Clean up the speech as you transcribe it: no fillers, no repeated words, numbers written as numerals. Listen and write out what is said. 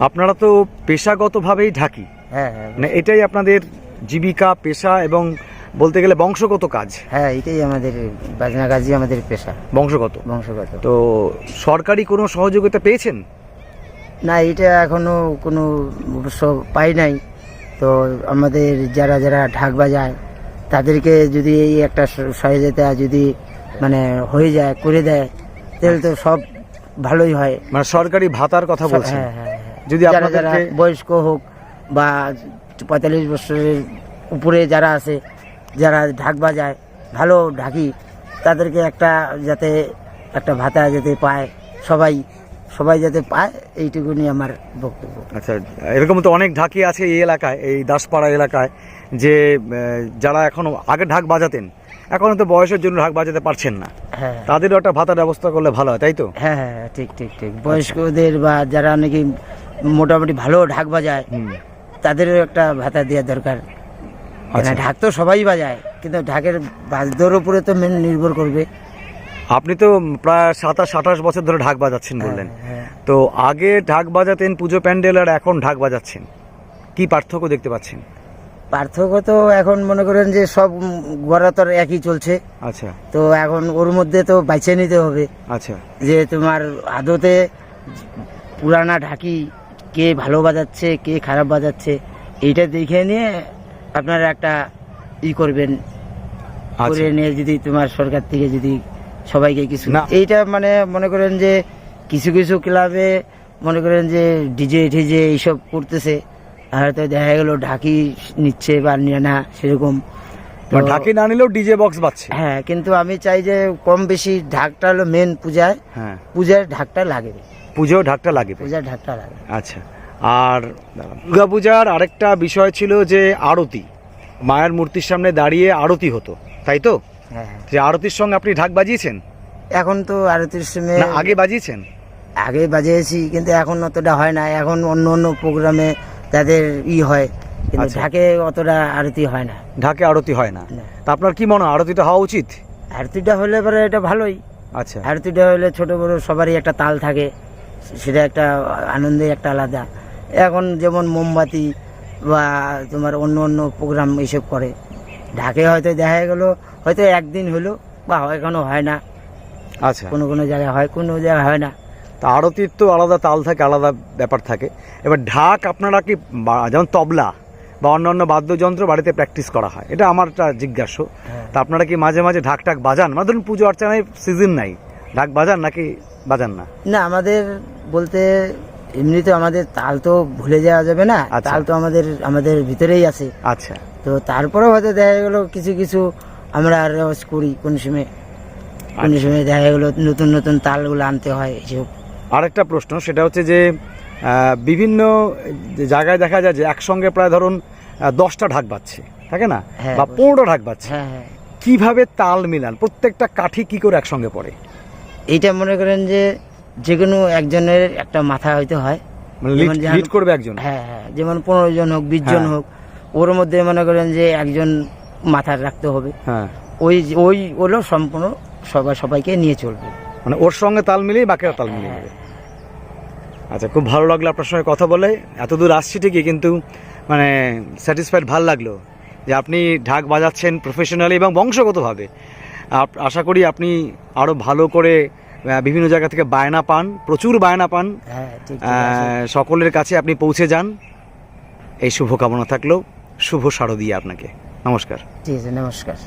আপনারা তো পেশাগতভাবেই ঢাকি, হ্যাঁ মানে এটাই আপনাদের জীবিকা, পেশা এবং বলতে গেলে বংশগত কাজ। হ্যাঁ, এটাই আমাদের বাজনা কাজই আমাদের পেশা, বংশগত। তো সরকারি কোনো সহযোগিতা পেয়েছেন? না, এটা এখনো কোনো অবশ্য পাই নাই। তো আমাদের যারা যারা ঢাক বাজায় তাদেরকে যদি এই একটা সহযোগিতা যদি মানে হয়ে যায়, করে দেয়, তাহলে তো সব ভালোই হয়। মানে সরকারি ভাতার কথা বলছেন? হ্যাঁ, যদি যারা যারা বয়স্ক হোক বা 45 বছরের উপরে যারা আছে, যারা ঢাক বাজায়, ভালো ঢাকি, তাদেরকে একটা যাতে একটা ভাতা যাতে পায়, সবাই যাতে পায়, এইটুকুনি আমার বক্তব্য। আচ্ছা, এরকম তো অনেক ঢাকি আছে এই এলাকায়, এই দাসপাড়া এলাকায়, যে যারা এখনো আগে ঢাক বাজাতেন, এখন তো বয়সের জন্য ঢাক বাজাতে পারছেন না। হ্যাঁ, তাদেরও একটা ভাতার ব্যবস্থা করলে ভালো হয়, তাই তো? হ্যাঁ হ্যাঁ, ঠিক বয়স্কদের বা যারা নাকি মোটামুটি ভালো ঢাক বাজায়, তাদেরও একটা ভাতা দেওয়া দরকার। ঢাক তো সবাই বাজায়, কিন্তু ঢাকের বাদ্যর উপরে তো মেন নির্ভর করবে। আপনি তো প্রায় 27-28 বছর ধরে ঢাক বাজাচ্ছেন বললেন। তো আগে ঢাক বাজাতেন পুজো প্যান্ডেল, আর এখন ঢাক বাজাচ্ছেন, কি পার্থক্য দেখতে পাচ্ছেন? পার্থক্য তো এখন মনে করেন যে সব গড়া তো একই চলছে। আচ্ছা, তো এখন ওর মধ্যে তো বাইছে নিতে হবে। আচ্ছা, যে তোমার আদতে পুরানা ঢাকি কে ভালো বাজাচ্ছে, কে খারাপ বাজাচ্ছে, এইটা দেখে নিয়ে আপনারা একটা করবেন, করে নিয়ে যদি তোমার সরকার থেকে যদি সবাইকে কিছু এইটা মানে মনে করেন যে কিছু কিছু ক্লাবে মনে করেন যে ডিজে ঠিজে এইসব করতেছে, হয়তো দেখা গেল ঢাকি নিচ্ছে বা নিয়ে না, সেরকম ঢাকি না নিলেও ডিজে বক্স বাজছে। হ্যাঁ, কিন্তু আমি চাই যে কম বেশি ঢাকটা হলো মেন পূজায়। হ্যাঁ, পূজার ঢাকটা লাগে, পূজার ঢাকটা লাগে। আচ্ছা, আর দুর্গা পূজার আরেকটা বিষয় ছিল যে আরতি, মায়ের মূর্তির সামনে দাঁড়িয়ে আরতি হতো, তাই তো? হ্যাঁ, যে আরতির সঙ্গে আপনি ঢাক বাজিয়েছেন? এখন তো আরতির সময় আগে বাজিয়েছেন? আগে বাজিয়েছি, কিন্তু এখন অতটা হয় না। এখন অন্য অন্য প্রোগ্রামে তাদের হয়, কিন্তু ঢাকে অতটা আরতি হয় না। ঢাকে আরতি হয় না? তা আপনার কি মনে হয় আরতিটা হওয়া উচিত? আরতিটা হলে পরে এটা ভালোই। আচ্ছা, আরতিটা হলে ছোট বড় সবারই একটা তাল থাকে, সেটা একটা আনন্দের একটা আলাদা। এখন যেমন মোমবাতি বা তোমার অন্য অন্য প্রোগ্রাম এইসব করে, ঢাকে হয়তো দেখা গেল হয়তো একদিন হলো বা এখনো হয় না। আচ্ছা, কোনো কোনো জায়গায় হয়, কোনো জায়গায় হয় না। তা আরতির তো আলাদা তাল থাকে, আলাদা ব্যাপার থাকে। এবার ঢাক আপনারা কি যেমন তবলা বা অন্যান্য বাদ্যযন্ত্র বাড়িতে প্র্যাকটিস করা হয়, এটা আমার একটা জিজ্ঞাসা। তা আপনারা কি মাঝে মাঝে ঢাক টাক বাজান? মানে ধরুন পুজো অর্চনায় সিজন নাই, ঢাক বাজান নাকি বাজান না? না, আমাদের বলতে এমনিতে আমাদের তাল তো ভুলে যাওয়া যাবে না। তাল তো আমাদের ভিতরেই আছে। আচ্ছা, তো তারপরেও হয়তো দেখা গেলো কিছু কিছু আমরা রেওয়াজ করি, কোন সময় দেখা গেলো নতুন নতুন তালগুলো আনতে হয় এসব। আরেকটা প্রশ্ন, সেটা হচ্ছে যে বিভিন্ন জায়গায় দেখা যায় যে একসঙ্গে প্রায় ধরুন 10টা ঢাক বাজছে, থাকে না, বা 15টা ঢাক বাজছে, কিভাবে তাল মিলান? প্রত্যেকটা কাঠি কি করে একসঙ্গে পড়ে? এইটা মনে করেন যে কোনো একজনের একটা মাথা হইতে হয়, লিড করবে একজন। হ্যাঁ, যেমন 15 জন হোক, 20 জন হোক, ওর মধ্যে মনে করেন যে একজন মাথা রাখতে হবে। হ্যাঁ, ওই হলো সম্পূর্ণ সবাইকে নিয়ে চলবে, মানে ওর সঙ্গে তাল মিলিয়ে বাকিরা তাল মিলিয়ে যাবে। আচ্ছা, খুব ভালো লাগলো আপনার সঙ্গে কথা বলে। এতদূর আসছি ঠিকই, কিন্তু মানে স্যাটিসফাইড ভালো লাগলো যে আপনি ঢাক বাজাচ্ছেন প্রফেশনালি এবং বংশগতভাবে। আশা করি আপনি আরও ভালো করে বিভিন্ন জায়গা থেকে বায়না পান, প্রচুর বায়না পান, সকলের কাছে আপনি পৌঁছে যান, এই শুভকামনা থাকলো। শুভ শারদীয়া আপনাকে। নমস্কার। ঠিক আছে, নমস্কার।